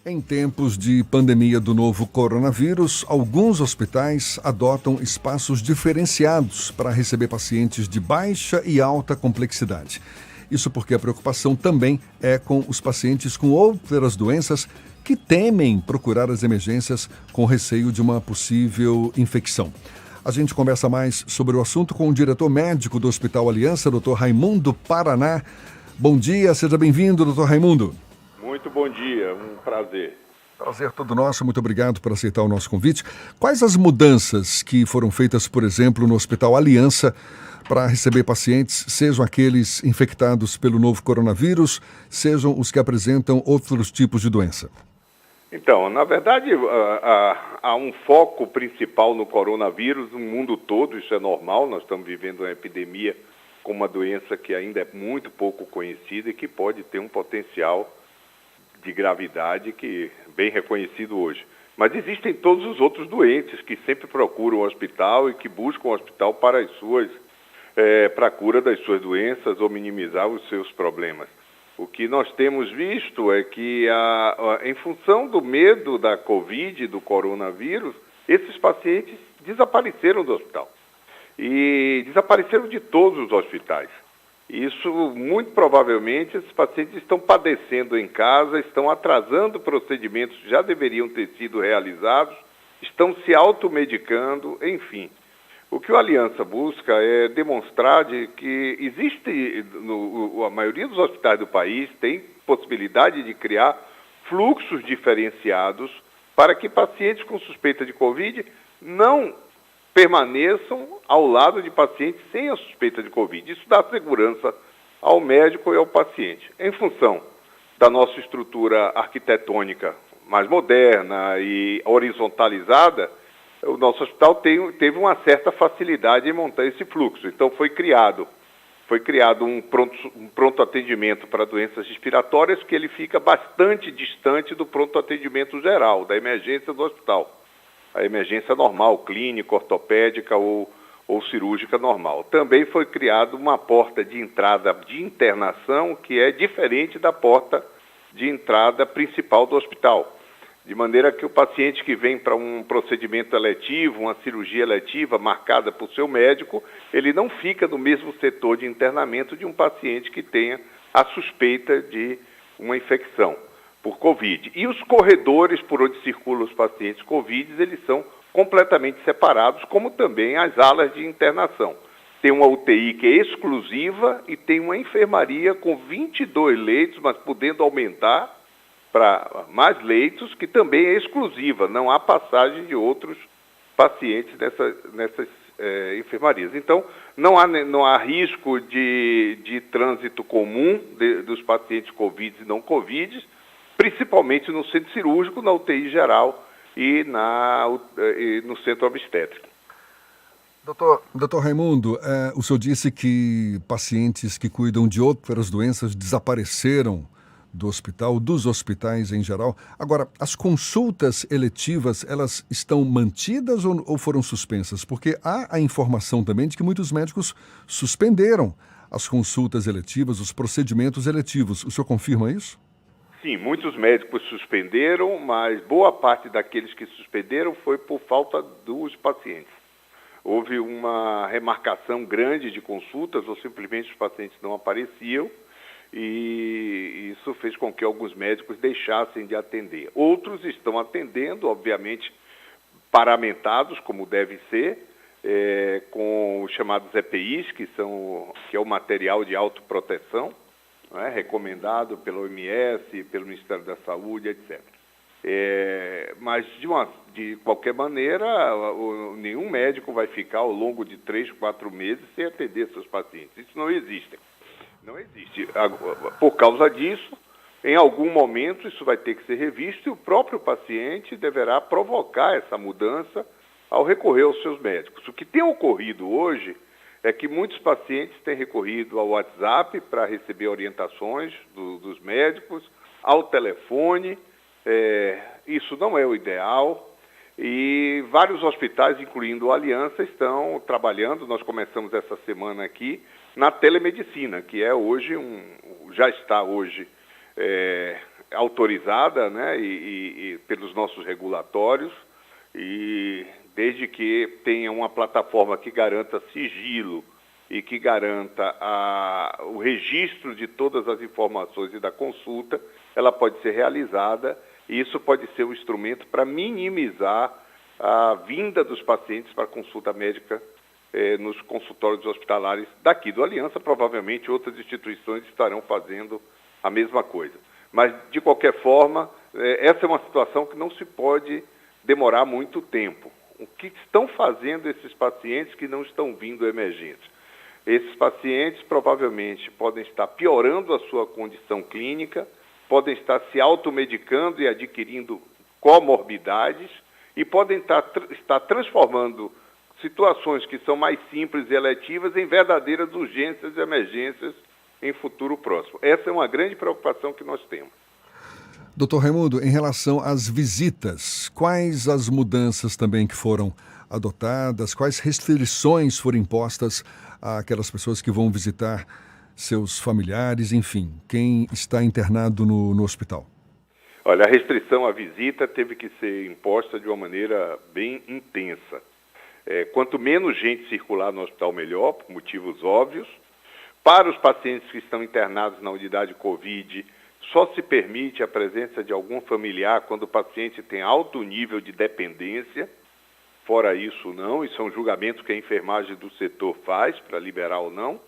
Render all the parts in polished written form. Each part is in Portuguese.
Em tempos de pandemia do novo coronavírus, alguns hospitais adotam espaços diferenciados para receber pacientes de baixa e alta complexidade. Isso porque a preocupação também é com os pacientes com outras doenças que temem procurar as emergências com receio de uma possível infecção. A gente conversa mais sobre o assunto com o diretor médico do Hospital Aliança, Dr. Raimundo Paraná. Bom dia, seja bem-vindo, Dr. Raimundo. Muito bom dia, um prazer. Prazer todo nosso, muito obrigado por aceitar o nosso convite. Quais as mudanças que foram feitas, por exemplo, no Hospital Aliança para receber pacientes, sejam aqueles infectados pelo novo coronavírus, sejam os que apresentam outros tipos de doença? Então, na verdade, há um foco principal no coronavírus no mundo todo, isso é normal, nós estamos vivendo uma epidemia com uma doença que ainda é muito pouco conhecida e que pode ter um potencial de gravidade que bem reconhecido hoje. Mas existem todos os outros doentes que sempre procuram o hospital e que buscam o hospital para a cura das suas doenças ou minimizar os seus problemas. O que nós temos visto é que, em função do medo da Covid, do coronavírus, esses pacientes desapareceram do hospital. E desapareceram de todos os hospitais. Isso, muito provavelmente, esses pacientes estão padecendo em casa, estão atrasando procedimentos que já deveriam ter sido realizados, estão se automedicando, enfim. O que o Aliança busca é demonstrar que existe, a maioria dos hospitais do país tem possibilidade de criar fluxos diferenciados para que pacientes com suspeita de Covid não permaneçam ao lado de pacientes sem a suspeita de Covid. Isso dá segurança ao médico e ao paciente. Em função da nossa estrutura arquitetônica mais moderna e horizontalizada, o nosso hospital teve uma certa facilidade em montar esse fluxo. Então foi criado um pronto atendimento para doenças respiratórias que ele fica bastante distante do pronto atendimento geral, da emergência do hospital. A emergência normal, clínica, ortopédica ou cirúrgica normal. Também foi criada uma porta de entrada de internação que é diferente da porta de entrada principal do hospital. De maneira que o paciente que vem para um procedimento eletivo, uma cirurgia eletiva marcada por seu médico, ele não fica no mesmo setor de internamento de um paciente que tenha a suspeita de uma infecção por Covid. E os corredores por onde circulam os pacientes Covid, eles são completamente separados, como também as alas de internação. Tem uma UTI que é exclusiva e tem uma enfermaria com 22 leitos, mas podendo aumentar para mais leitos, que também é exclusiva, não há passagem de outros pacientes nessas enfermarias. Então, não há risco de trânsito comum dos pacientes Covid e não Covid, principalmente no centro cirúrgico, na UTI geral e no centro obstétrico. Doutor Raimundo, o senhor disse que pacientes que cuidam de outras doenças desapareceram do hospital, dos hospitais em geral. Agora, as consultas eletivas, elas estão mantidas ou foram suspensas? Porque há a informação também de que muitos médicos suspenderam as consultas eletivas, os procedimentos eletivos. O senhor confirma isso? Sim, muitos médicos suspenderam, mas boa parte daqueles que suspenderam foi por falta dos pacientes. Houve uma remarcação grande de consultas ou simplesmente os pacientes não apareciam e isso fez com que alguns médicos deixassem de atender. Outros estão atendendo, obviamente, paramentados, como deve ser, com os chamados EPIs, que é o material de autoproteção, recomendado pela OMS, pelo Ministério da Saúde, etc. Mas, de qualquer maneira, nenhum médico vai ficar ao longo de 3, 4 meses sem atender seus pacientes. Isso não existe. Não existe. Por causa disso, em algum momento isso vai ter que ser revisto e o próprio paciente deverá provocar essa mudança ao recorrer aos seus médicos. O que tem ocorrido hoje é que muitos pacientes têm recorrido ao WhatsApp para receber orientações dos médicos, ao telefone. Isso não é o ideal e vários hospitais, incluindo o Aliança, estão trabalhando. Nós começamos essa semana aqui na telemedicina, que é hoje já está hoje autorizada, né, e pelos nossos regulatórios, e desde que tenha uma plataforma que garanta sigilo e que garanta o registro de todas as informações e da consulta, ela pode ser realizada, e isso pode ser um instrumento para minimizar a vinda dos pacientes para consulta médica nos consultórios hospitalares daqui do Aliança. Provavelmente outras instituições estarão fazendo a mesma coisa. Mas, de qualquer forma, essa é uma situação que não se pode demorar muito tempo. O que estão fazendo esses pacientes que não estão vindo à emergência? Esses pacientes provavelmente podem estar piorando a sua condição clínica, podem estar se automedicando e adquirindo comorbidades e podem estar transformando situações que são mais simples e eletivas em verdadeiras urgências e emergências em futuro próximo. Essa é uma grande preocupação que nós temos. Doutor Raimundo, em relação às visitas, quais as mudanças também que foram adotadas, quais restrições foram impostas àquelas pessoas que vão visitar seus familiares, enfim, quem está internado no hospital? Olha, a restrição à visita teve que ser imposta de uma maneira bem intensa. Quanto menos gente circular no hospital, melhor, por motivos óbvios. Para os pacientes que estão internados na unidade Covid, só se permite a presença de algum familiar quando o paciente tem alto nível de dependência. Fora isso, não. Isso é um julgamento que a enfermagem do setor faz para liberar ou não.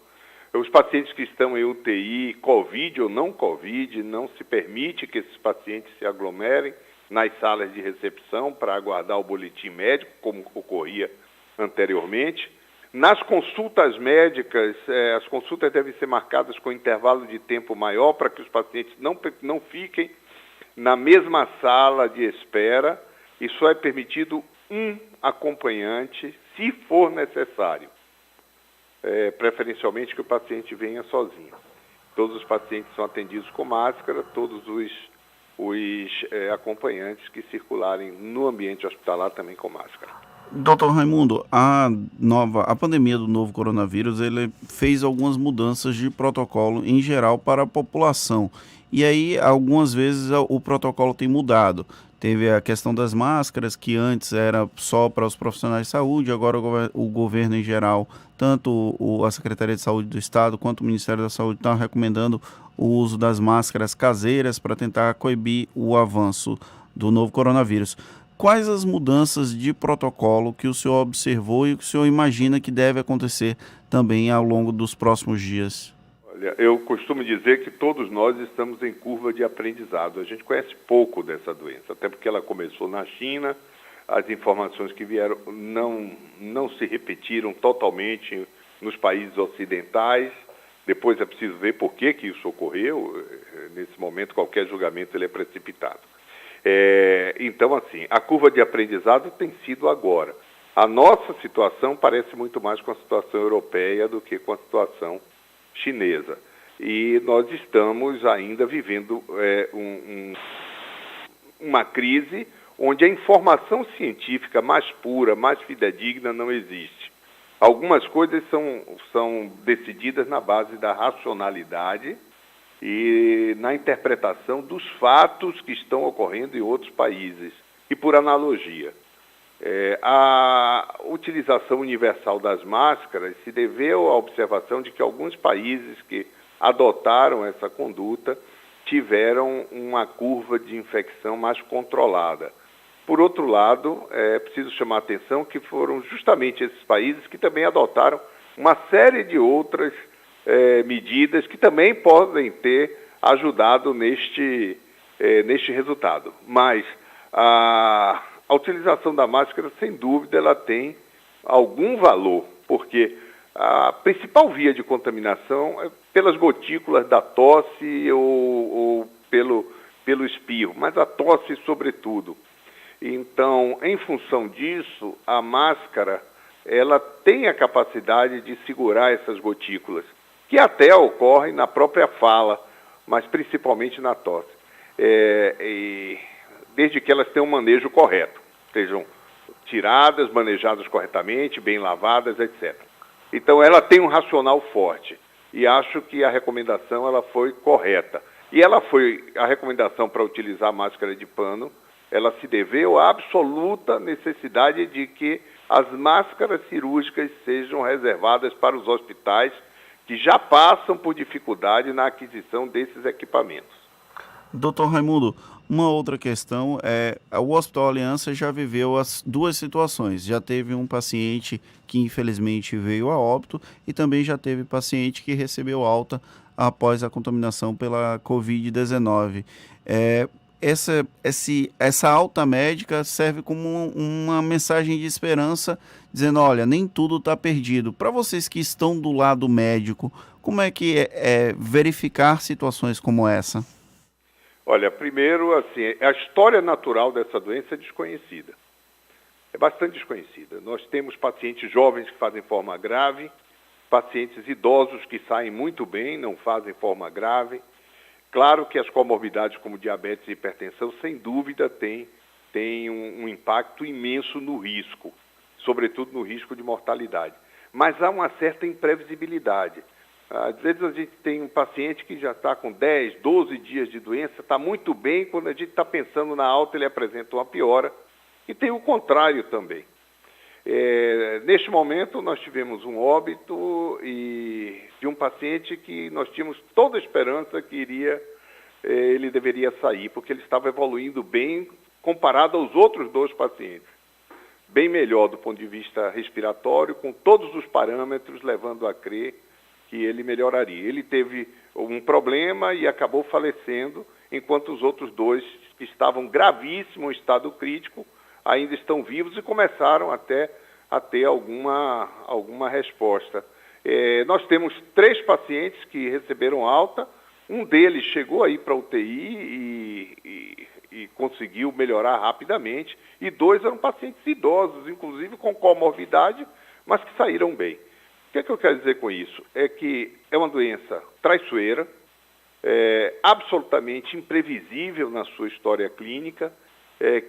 Os pacientes que estão em UTI, Covid ou não Covid, não se permite que esses pacientes se aglomerem nas salas de recepção para aguardar o boletim médico, como ocorria anteriormente. Nas consultas médicas, as consultas devem ser marcadas com intervalo de tempo maior para que os pacientes não fiquem na mesma sala de espera, e só é permitido um acompanhante, se for necessário. Preferencialmente que o paciente venha sozinho. Todos os pacientes são atendidos com máscara, todos os acompanhantes que circularem no ambiente hospitalar também com máscara. Doutor Raimundo, a pandemia do novo coronavírus, ele fez algumas mudanças de protocolo em geral para a população. E aí, algumas vezes, o protocolo tem mudado. Teve a questão das máscaras, que antes era só para os profissionais de saúde, agora o governo em geral, tanto a Secretaria de Saúde do Estado quanto o Ministério da Saúde estão recomendando o uso das máscaras caseiras para tentar coibir o avanço do novo coronavírus. Quais as mudanças de protocolo que o senhor observou e que o senhor imagina que deve acontecer também ao longo dos próximos dias? Olha, eu costumo dizer que todos nós estamos em curva de aprendizado. A gente conhece pouco dessa doença, até porque ela começou na China, as informações que vieram não se repetiram totalmente nos países ocidentais. Depois é preciso ver por que isso ocorreu. Nesse momento, qualquer julgamento ele é precipitado. Então, assim, a curva de aprendizado tem sido agora. A nossa situação parece muito mais com a situação europeia do que com a situação chinesa. E nós estamos ainda vivendo uma crise onde a informação científica mais pura, mais fidedigna não existe. Algumas coisas são decididas na base da racionalidade e na interpretação dos fatos que estão ocorrendo em outros países. E por analogia, a utilização universal das máscaras se deveu à observação de que alguns países que adotaram essa conduta tiveram uma curva de infecção mais controlada. Por outro lado, é preciso chamar a atenção que foram justamente esses países que também adotaram uma série de outras medidas que também podem ter ajudado neste resultado. Mas a utilização da máscara, sem dúvida, ela tem algum valor, porque a principal via de contaminação é pelas gotículas da tosse ou pelo espirro, mas a tosse sobretudo. Então, em função disso, a máscara ela tem a capacidade de segurar essas gotículas, que até ocorrem na própria fala, mas principalmente na tosse. Desde que elas tenham um manejo correto, sejam tiradas, manejadas corretamente, bem lavadas, etc. Então, ela tem um racional forte e acho que a recomendação ela foi correta. E a recomendação para utilizar máscara de pano, ela se deveu à absoluta necessidade de que as máscaras cirúrgicas sejam reservadas para os hospitais que já passam por dificuldade na aquisição desses equipamentos. Doutor Raimundo, uma outra questão é, o Hospital Aliança já viveu as duas situações. Já teve um paciente que infelizmente veio a óbito e também já teve paciente que recebeu alta após a contaminação pela Covid-19. Essa alta médica serve como uma mensagem de esperança, dizendo, olha, nem tudo está perdido. Para vocês que estão do lado médico, como é que é verificar situações como essa? Olha, primeiro, assim, a história natural dessa doença é desconhecida. É bastante desconhecida. Nós temos pacientes jovens que fazem forma grave, pacientes idosos que saem muito bem, não fazem forma grave. Claro que as comorbidades como diabetes e hipertensão, sem dúvida, têm um impacto imenso no risco, sobretudo no risco de mortalidade. Mas há uma certa imprevisibilidade. Às vezes a gente tem um paciente que já está com 10, 12 dias de doença, está muito bem, quando a gente está pensando na alta ele apresenta uma piora, e tem o contrário também. Neste momento nós tivemos um óbito de um paciente que nós tínhamos toda a esperança que ele deveria sair, porque ele estava evoluindo bem comparado aos outros 2 pacientes. Bem melhor do ponto de vista respiratório, com todos os parâmetros levando a crer que ele melhoraria. Ele teve um problema e acabou falecendo, enquanto os outros 2 que estavam gravíssimos, em estado crítico, ainda estão vivos e começaram até a ter alguma resposta. Nós temos 3 pacientes que receberam alta, um deles chegou aí para a UTI e conseguiu melhorar rapidamente, e 2 eram pacientes idosos, inclusive com comorbidade, mas que saíram bem. O que eu quero dizer com isso? É que é uma doença traiçoeira, absolutamente imprevisível na sua história clínica,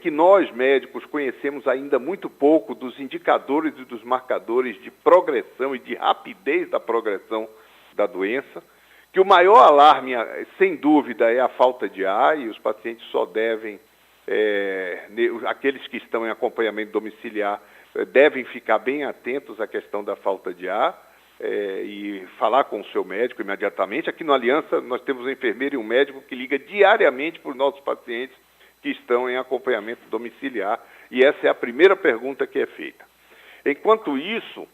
que nós médicos conhecemos ainda muito pouco dos indicadores e dos marcadores de progressão e de rapidez da progressão da doença, que o maior alarme, sem dúvida, é a falta de ar, e os pacientes só devem, aqueles que estão em acompanhamento domiciliar, devem ficar bem atentos à questão da falta de ar e falar com o seu médico imediatamente. Aqui no Aliança nós temos um enfermeiro e um médico que liga diariamente para os nossos pacientes que estão em acompanhamento domiciliar, e essa é a primeira pergunta que é feita. Enquanto isso,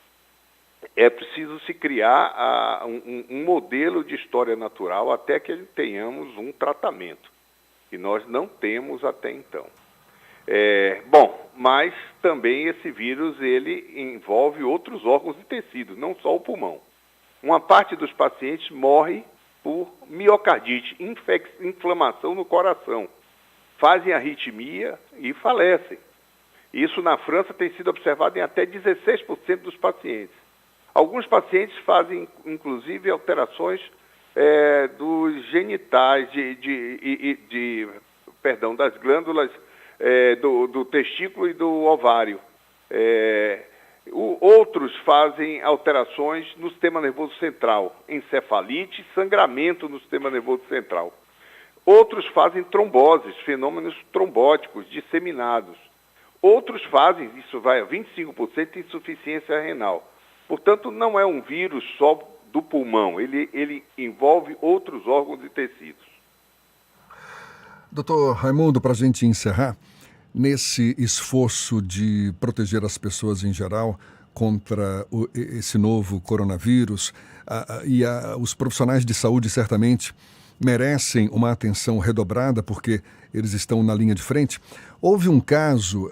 é preciso se criar um modelo de história natural até que tenhamos um tratamento, que nós não temos até então. Mas também esse vírus ele envolve outros órgãos e tecidos, não só o pulmão. Uma parte dos pacientes morre por miocardite, inflamação no coração. Fazem arritmia e falecem. Isso na França tem sido observado em até 16% dos pacientes. Alguns pacientes fazem, inclusive, alterações dos genitais, das glândulas do testículo e do ovário. Outros fazem alterações no sistema nervoso central, encefalite e sangramento no sistema nervoso central. Outros fazem tromboses, fenômenos trombóticos disseminados. Outros fazem, isso vai a 25%, insuficiência renal. Portanto, não é um vírus só do pulmão, ele envolve outros órgãos e tecidos. Doutor Raimundo, para a gente encerrar, nesse esforço de proteger as pessoas em geral contra esse novo coronavírus, os profissionais de saúde certamente merecem uma atenção redobrada porque eles estão na linha de frente. Houve um caso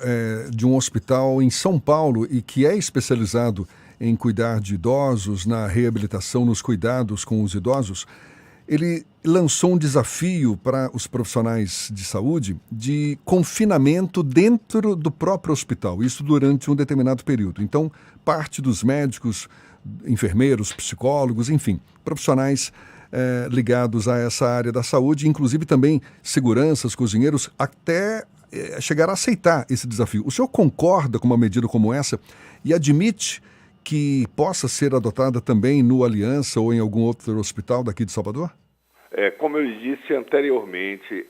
de um hospital em São Paulo e que é especializado em cuidar de idosos, na reabilitação, nos cuidados com os idosos. Ele lançou um desafio para os profissionais de saúde de confinamento dentro do próprio hospital, isso durante um determinado período. Então, parte dos médicos, enfermeiros, psicólogos, enfim, profissionais ligados a essa área da saúde, inclusive também seguranças, cozinheiros, até chegar a aceitar esse desafio. O senhor concorda com uma medida como essa e admite que possa ser adotada também no Aliança ou em algum outro hospital daqui de Salvador? Como eu disse anteriormente,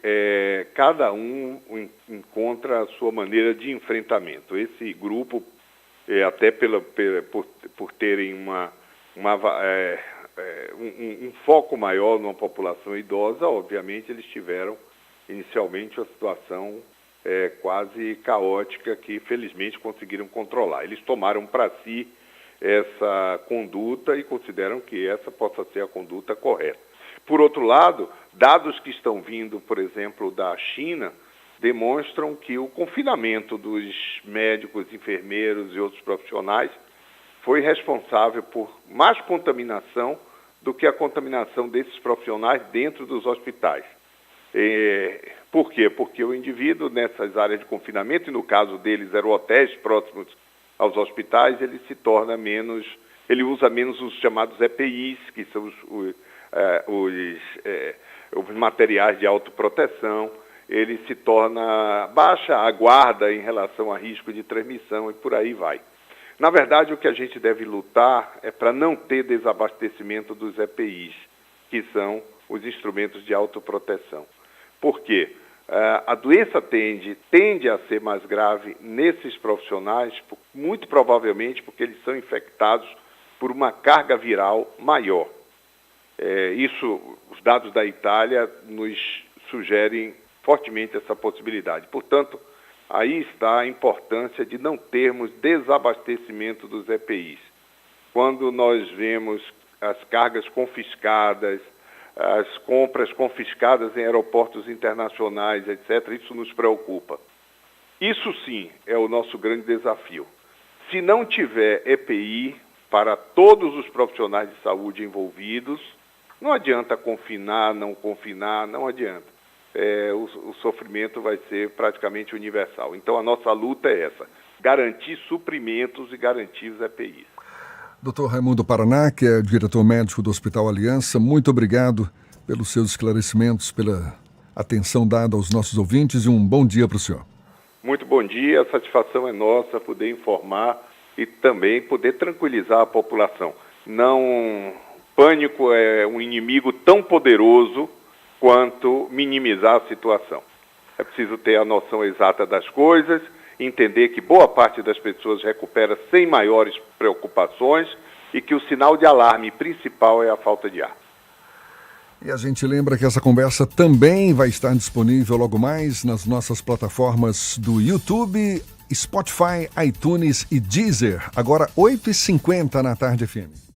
cada um encontra a sua maneira de enfrentamento. Esse grupo, até por terem um foco maior numa população idosa, obviamente eles tiveram inicialmente uma situação quase caótica que felizmente conseguiram controlar. Eles tomaram para si essa conduta e consideram que essa possa ser a conduta correta. Por outro lado, dados que estão vindo, por exemplo, da China, demonstram que o confinamento dos médicos, enfermeiros e outros profissionais foi responsável por mais contaminação do que a contaminação desses profissionais dentro dos hospitais. Por quê? Porque o indivíduo nessas áreas de confinamento, e no caso deles eram hotéis próximos aos hospitais, ele usa menos os chamados EPIs, que são os materiais de autoproteção, ele baixa a guarda em relação a risco de transmissão e por aí vai. Na verdade, o que a gente deve lutar é para não ter desabastecimento dos EPIs, que são os instrumentos de autoproteção. Por quê? A doença tende a ser mais grave nesses profissionais, muito provavelmente porque eles são infectados por uma carga viral maior. Os dados da Itália nos sugerem fortemente essa possibilidade. Portanto, aí está a importância de não termos desabastecimento dos EPIs. Quando nós vemos as cargas confiscadas, as compras confiscadas em aeroportos internacionais, etc., isso nos preocupa. Isso sim é o nosso grande desafio. Se não tiver EPI para todos os profissionais de saúde envolvidos, não adianta confinar, não adianta. O sofrimento vai ser praticamente universal. Então a nossa luta é essa, garantir suprimentos e garantir os EPIs. Dr. Raimundo Paraná, que é diretor médico do Hospital Aliança, muito obrigado pelos seus esclarecimentos, pela atenção dada aos nossos ouvintes e um bom dia para o senhor. Muito bom dia, a satisfação é nossa poder informar e também poder tranquilizar a população. Pânico é um inimigo tão poderoso quanto minimizar a situação. É preciso ter a noção exata das coisas, entender que boa parte das pessoas recupera sem maiores preocupações e que o sinal de alarme principal é a falta de ar. E a gente lembra que essa conversa também vai estar disponível logo mais nas nossas plataformas do YouTube, Spotify, iTunes e Deezer. Agora 8h50 na Tarde FM.